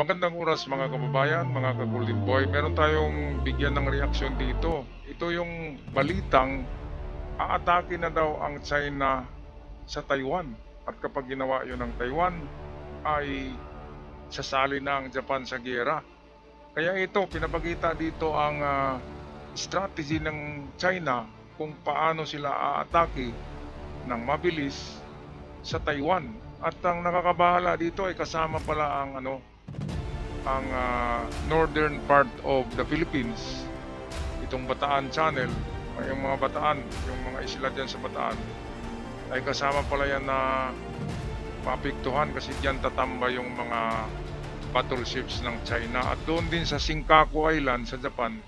Magandang oras mga kababayan, mga ka-Golden Boy. Meron tayong bigyan ng reaksyon dito. Ito yung balitang aatake na daw ang China sa Taiwan. At kapag ginawa yun ng Taiwan, ay sasali na ang Japan sa giyera. Kaya ito, pinapakita dito ang strategy ng China kung paano sila aatake ng mabilis sa Taiwan. At ang nakakabahala dito ay kasama pala ang northern part of the Philippines, itong Bataan Channel, yung mga Bataan, yung mga isla dyan sa Bataan, ay kasama pala yan na maapektuhan kasi dyan tatambay yung mga battleships ng China. At doon din sa Senkaku Island sa Japan,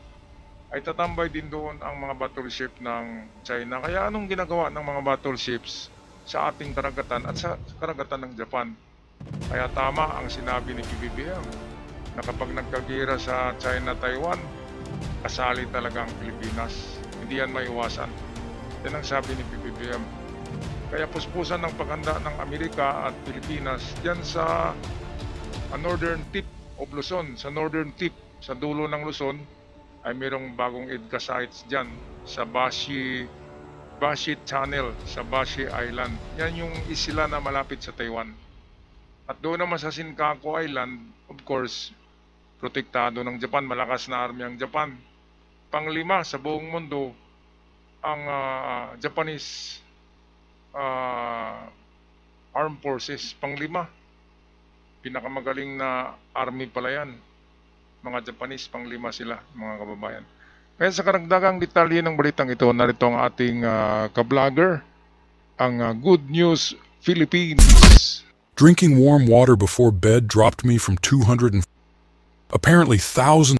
ay tatambay din doon ang mga battleship ng China. Kaya anong ginagawa ng mga battleships sa ating karagatan at sa karagatan ng Japan? Kaya tama ang sinabi ni PBBM na kapag nagkagira sa China-Taiwan, kasali talaga ang Pilipinas. Hindi yan maiwasan. Yan ang sabi ni PBBM. Kaya puspusan ng paghanda ng Amerika at Pilipinas diyan sa northern tip of Luzon, sa northern tip, sa dulo ng Luzon, ay mayroong bagong EDCA sites diyan sa Bashi Channel, sa Bashi Island. Yan yung isla na malapit sa Taiwan. At doon naman sa Senkaku Island, of course, protektado ng Japan, malakas na army ang Japan. Panglima sa buong mundo, ang Japanese Armed Forces. Panglima, pinakamagaling na army pala yan. Mga Japanese, panglima sila, mga kababayan. Kaya sa karagdagang detalye ng balitang ito, narito ang ating ka-vlogger, ang Good News Philippines. Drinking warm water before bed dropped me from 200 and apparently thousands.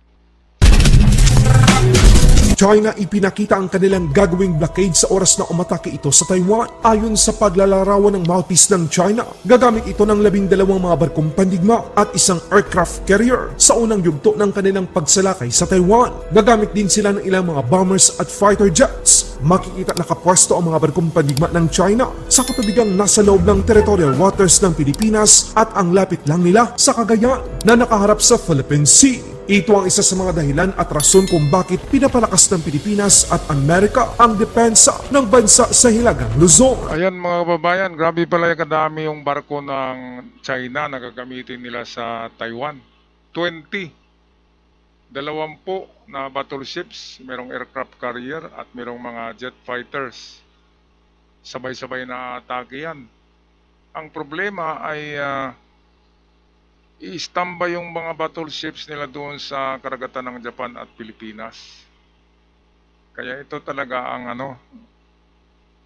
China ipinakita ang kanilang gagawing blockade sa oras na umatake ito sa Taiwan. Ayon sa paglalarawan ng mouthpiece ng China, gagamit ito ng 12 mga barkong pandigma at isang aircraft carrier sa unang yugto ng kanilang pagsalakay sa Taiwan. Gagamit din sila ng ilang mga bombers at fighter jets. Makikita nakapwesto ang mga barkong pandigma ng China sa katubigang nasa loob ng territorial waters ng Pilipinas at ang lapit lang nila sa Cagayan na nakaharap sa Philippine Sea. Ito ang isa sa mga dahilan at rason kung bakit pinapalakas ng Pilipinas at Amerika ang depensa ng bansa sa Hilagang Luzon. Ayan mga kababayan, grabe pala yung kadami yung barko ng China na gagamitin nila sa Taiwan. 20 na battleships, merong aircraft carrier at merong mga jet fighters. Sabay-sabay na atake yan. Ang problema ay i-standby yung mga battleships nila doon sa karagatan ng Japan at Pilipinas. Kaya ito talaga ang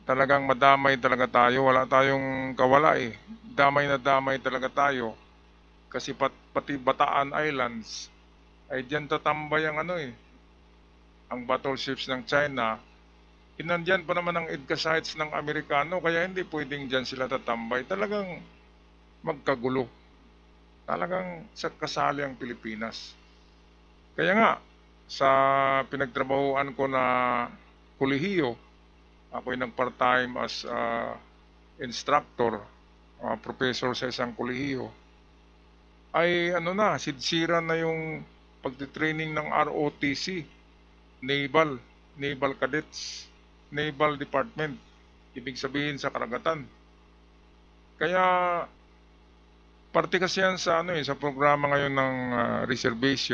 talagang madamay talaga tayo. Wala tayong kawala eh. Damay na damay talaga tayo. Kasi pati Bataan Islands ay diyan tatambay ang ang battleships ng China. Inandyan pa naman ang EDCA sites ng Amerikano, kaya hindi pwedeng diyan sila tatambay. Talagang magkagulo. Talagang kasali ang Pilipinas. Kaya nga, sa pinagtrabahuan ko na kolehiyo, ako'y nag-part-time as instructor, professor sa isang kolehiyo, ay sidsira na yung pagtitraining ng ROTC, Naval Cadets, Naval Department, ibig sabihin sa karagatan. Kaya parte kasi yan sa sa programa ngayon ng reservist.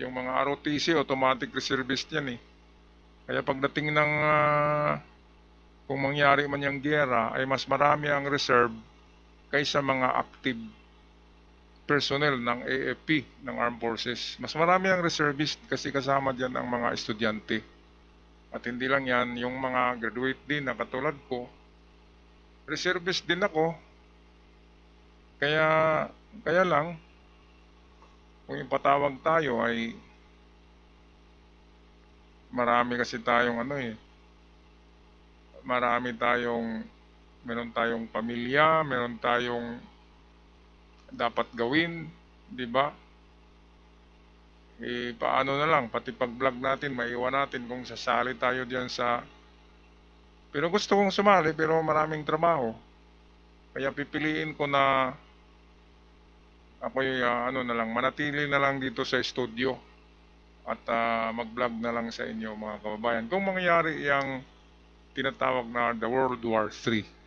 Yung mga ROTC, automatic reservist yan eh. Kaya pagdating ng kung mangyari man yung giyera, ay mas marami ang reserve kaysa mga active personnel ng AFP, ng Armed Forces. Mas marami ang reservist kasi kasama dyan ang mga estudyante. At hindi lang yan, yung mga graduate din na katulad ko, reservist din ako. Kaya lang, kung ipatawag tayo ay marami kasi tayong meron tayong pamilya, meron tayong dapat gawin, di ba? Paano na lang, pati pag-vlog natin, maiwan natin kung sasali tayo diyan sa... Pero gusto kong sumali, pero maraming trabaho. Kaya pipiliin ko na Ako'y ano na lang, manatili na lang dito sa studio at mag-vlog na lang sa inyo mga kababayan. Kung mangyari yung tinatawag na the World War III.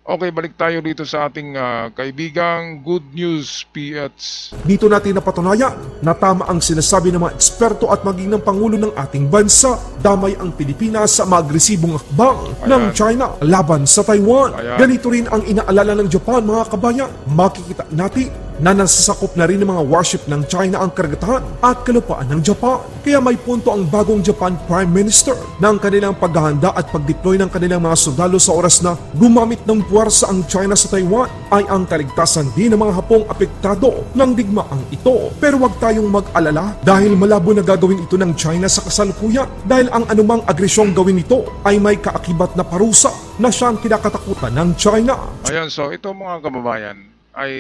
Okay, balik tayo dito sa ating kaibigang Good News PH. Dito natin napatunayan na tama ang sinasabi ng mga eksperto at maging ng Pangulo ng ating bansa. Damay ang Pilipinas sa maagresibong akbang ng China laban sa Taiwan. Ayan. Ganito rin ang inaalala ng Japan, mga kabayan. Makikita natin na nasasakop na rin ng mga warship ng China ang karagatan at kalupaan ng Japan. Kaya may punto ang bagong Japan Prime Minister ng kanilang paghahanda at pagdeploy ng kanilang mga sundalo sa oras na gumamit ng puwersa ang China sa Taiwan ay ang kaligtasan din ng mga Hapong apektado ng digmaang ito. Pero huwag tayong mag-alala dahil malabo na gagawin ito ng China sa kasalukuyan dahil ang anumang agresyong gawin ito ay may kaakibat na parusa na siyang kinakatakutan ng China. Ayan, so ito mga kababayan ay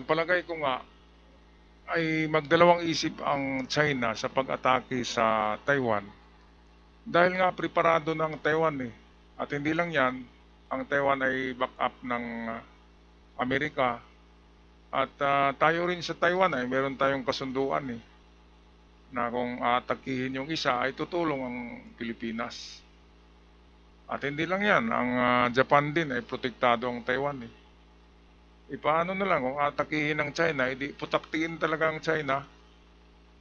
palagay ko nga ay magdalawang isip ang China sa pag-atake sa Taiwan dahil nga preparado ng Taiwan eh. At hindi lang yan, ang Taiwan ay backup ng Amerika at tayo rin sa Taiwan ay meron tayong kasunduan eh na kung atakihin yung isa ay tutulong ang Pilipinas. At hindi lang yan, ang Japan din ay protektado ang Taiwan eh. Paano na lang kung atakihin ng China, hindi putaktiin talaga ang China.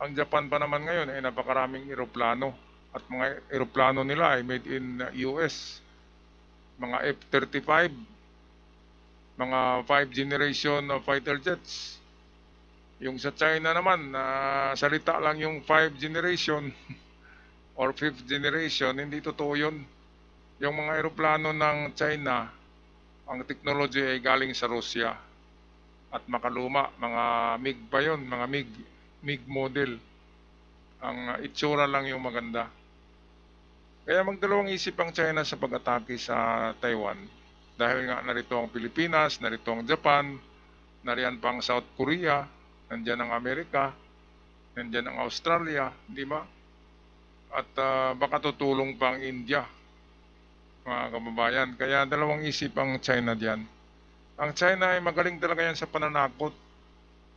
Ang Japan pa naman ngayon ay napakaraming eroplano at mga eroplano nila ay made in US. Mga F-35, mga 5th generation of fighter jets. Yung sa China naman, salita lang yung 5th generation or 5th generation, hindi totoo yun. Yung mga eroplano ng China, ang technology ay galing sa Russia at makaluma, mga MiG pa yun, mga MiG model. Ang itsura lang yung maganda. Kaya magdalawang isip ang China sa pag-atake sa Taiwan dahil nga narito ang Pilipinas, narito ang Japan, nariyan pa ang South Korea, nandyan ang Amerika, nandyan ang Australia, di ba? At baka tutulong pa ang India, mga kababayan. Kaya dalawang isip ang China diyan. Ang China ay magaling talaga yan sa pananakot.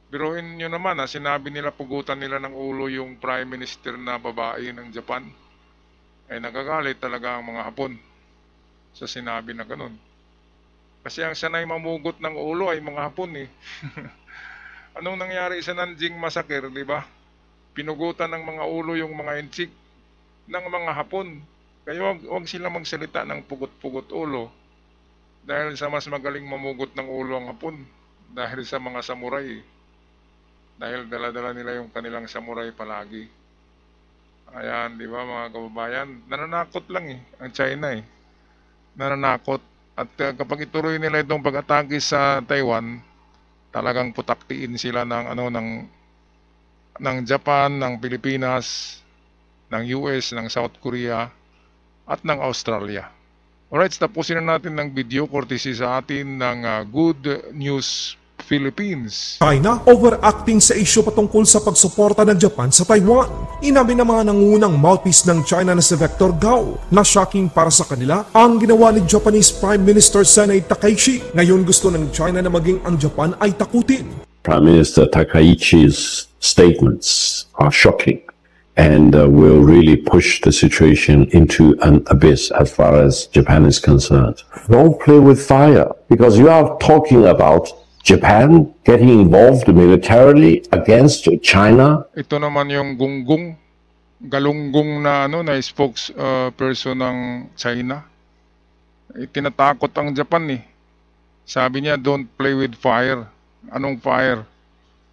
Biruin nyo naman, sinabi nila, pugutan nila ng ulo yung Prime Minister na babae ng Japan. Ay nagagalit talaga ang mga Hapon sa sinabi na ganun. Kasi ang sanay mamugot ng ulo ay mga Hapon eh. Anong nangyari sa Nanjing Massacre, di ba? Pinugutan ng mga ulo yung mga inchik ng mga Hapon. Kaya wag sila magsalita ng pugot-pugot ulo dahil sa mas magaling mamugot ng ulo ang Hapon dahil sa mga samurai. Dahil dala-dala nila yung kanilang samurai palagi. Ayan, di ba mga kababayan? Nananakot lang eh, ang China eh. Nananakot. At kapag ituloy nila itong pag-atake sa Taiwan, talagang putaktiin sila ng Japan, ng Pilipinas, ng US, ng South Korea, at ng Australia. Alright, tapusin na natin ng video courtesy sa atin ng Good News Philippines. China overacting sa isyu patungkol sa pagsuporta ng Japan sa Taiwan. Inamin ng mga nangunang mouthpiece ng China na si Victor Gao na shocking para sa kanila ang ginawa ni Japanese Prime Minister Sanae Takaichi. Ngayon gusto ng China na maging ang Japan ay takutin. Prime Minister Takaichi's statements are shocking and will really push the situation into an abyss as far as Japan is concerned. Don't play with fire, because you are talking about Japan getting involved militarily against China. Ito naman yung galunggong na spokesperson ng China. Tinatakot ang Japan eh. Sabi niya, don't play with fire. Anong fire?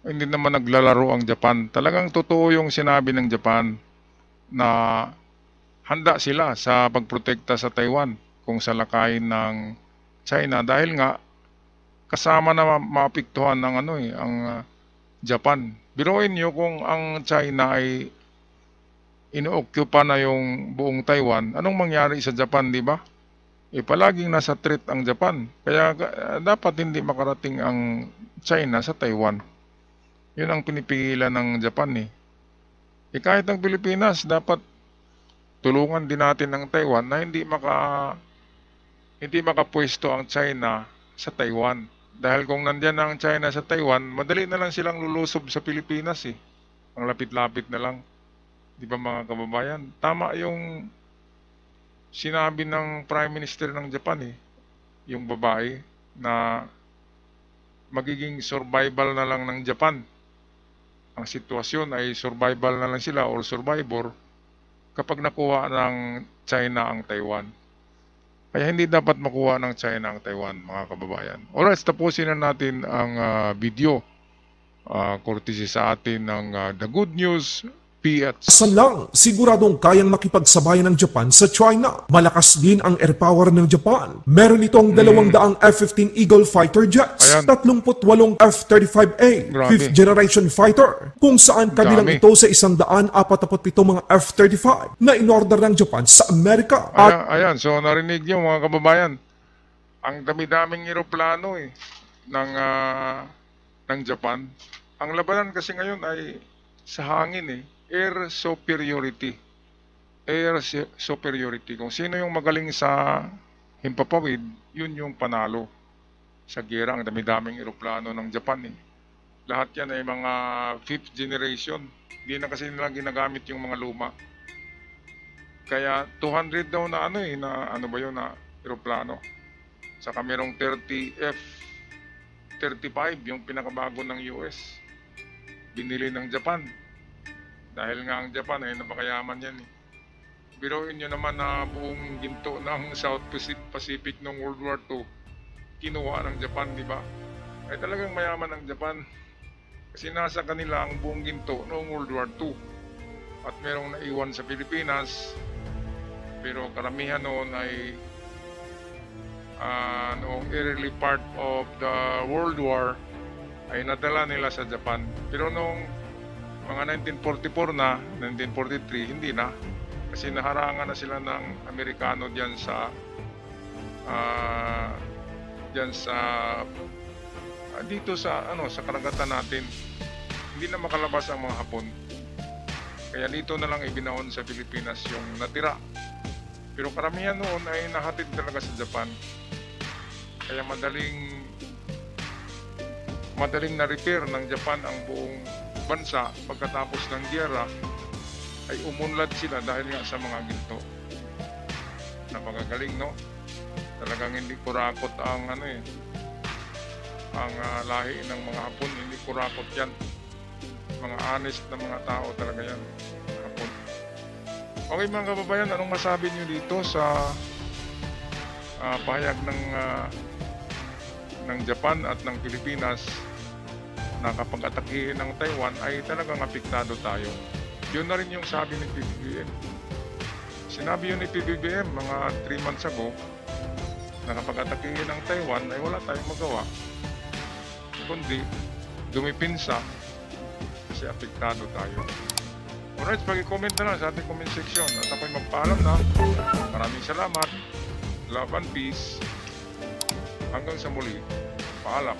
Hindi naman naglalaro ang Japan. Talagang totoo yung sinabi ng Japan na handa sila sa pagprotekta sa Taiwan kung salakayin ng China dahil nga kasama na maapektuhan ng ang Japan. Biruin niyo kung ang China ay ino-occupy na yung buong Taiwan, anong mangyari sa Japan, di ba? Palaging nasa threat ang Japan. Kaya dapat hindi makarating ang China sa Taiwan. Yun ang pinipigilan ng Japan eh. Kahit ang Pilipinas, dapat tulungan din natin ng Taiwan na hindi makapwesto ang China sa Taiwan. Dahil kung nandyan ang China sa Taiwan, madali na lang silang lulusob sa Pilipinas eh. Ang lapit-lapit na lang. Di ba mga kababayan? Tama yung sinabi ng Prime Minister ng Japan eh. Yung babae na magiging survival na lang ng Japan. Ang sitwasyon ay survival na lang sila or survivor kapag nakuha ng China ang Taiwan. Kaya hindi dapat makuha ng China ang Taiwan, mga kababayan. Alright, tapusin na natin ang video. Courtesy sa atin ng The Good News PH. San lang, siguradong kayang makipagsabayan ng Japan sa China. Malakas din ang air power ng Japan. Meron itong 200 F-15 Eagle fighter jets, Ayan. 38 F-35A, Grabe. 5th generation fighter, kung saan kabilang Dami. ito sa 147 mga F-35 na inorder ng Japan sa Amerika. At Ayan, so narinig niyo mga kababayan. Ang dami-daming eroplano ng Japan. Ang labanan kasi ngayon ay sa hangin eh. Air superiority. Air superiority. Kung sino yung magaling sa himpapawid, yun yung panalo. Sa gera, ang dami-daming eroplano ng Japan eh. Lahat yan ay mga 5th generation. Hindi na kasi nila ginagamit yung mga luma. Kaya 200 daw na na eroplano. Saka merong 30 F-35, yung pinakabago ng US. Binili ng Japan. Dahil nga ang Japan ay napakayaman yan eh. Biruin nyo naman na buong ginto ng South Pacific noong World War II, kinuha ng Japan, di ba? Ay talagang mayaman ang Japan. Kasi nasa kanila ang buong ginto noong World War II. At merong naiwan sa Pilipinas. Pero karamihan noon ay noong early part of the World War ay nadala nila sa Japan. Pero noong mga 1944 na, 1943, hindi na. Kasi naharangan na sila ng Amerikano diyan sa dito sa sa karagatan natin. Hindi na makalabas ang mga Hapon. Kaya dito na lang ibinaon sa Pilipinas yung natira. Pero karamihan noon ay nahatid talaga sa Japan. Kaya madaling na-repair ng Japan ang buong bansa pagkatapos ng giyera ay umunlad sila dahil nga sa mga ginto. Napakagaling, no? Talagang hindi kurakot ang lahi ng mga Hapon, hindi kurakot yan. Mga honest na mga tao talaga yan, Hapon. Okay mga kababayan, anong masabi nyo dito sa pahayag ng Japan at ng Pilipinas na kapag atakihin ng Taiwan ay talagang apektado tayo? Yun na rin yung sabi ni PBBM. Sinabi yun ni PBBM mga 3 months ago na kapag atakihin ng Taiwan ay wala tayong magawa kundi dumipinsa kasi apektado tayo. Alright, pag-comment na lang sa ating comment section at ako'y magpaalam na. Maraming salamat. Love and peace. Hanggang sa muli. Paalam.